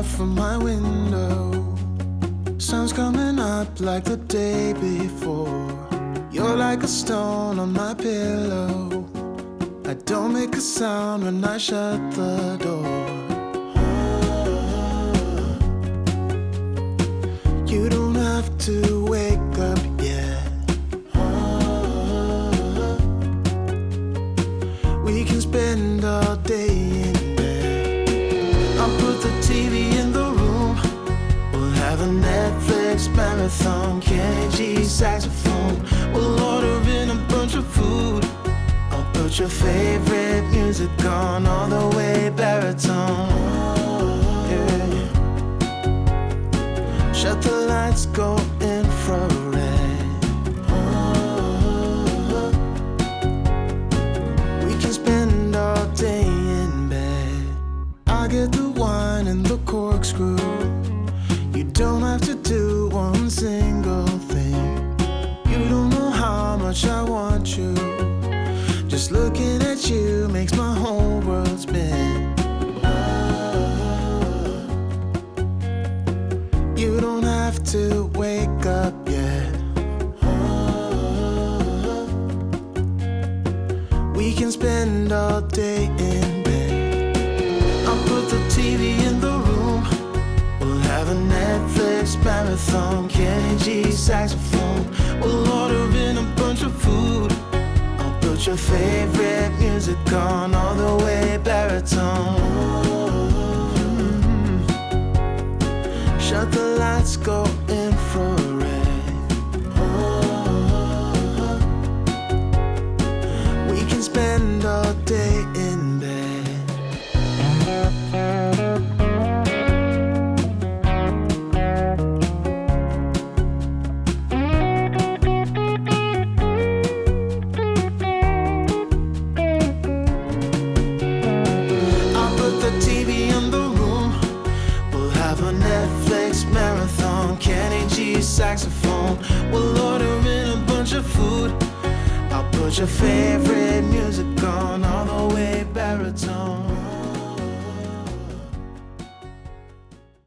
out from my window. Sun's coming up like the day before. You're like a stone on my pillow. I don't make a sound when I shut the door. You don't have to wake up yet. We can spend all day in bed. I'll put the TV in the room. We'll have a Netflix marathon. Kenny G saxophone. We'll order in a bunch of food. I'll put your favorite music on all the way baritone. Yeah. Shut the lights, go infrared. We can spend all day in bed. I get the wine and the corkscrew. You don't have to do one single thing. You don't know how much I want you. Just looking at you makes my whole world spin. You don't have to wake up yet. We can spend all day in bed. I'll put the TV in the room. We'll have a Netflix marathon. Kenny G saxophone. We'll order in a bunch of food. I'll put your favorite music on all the way baritone. Shut the lights, go infrared. We can spend all day in bed. I'll put the TV in the room. We'll have a Netflix marathon. Kenny G saxophone. We'll order in a bunch of food. I'll put your favorite music on all the way baritone.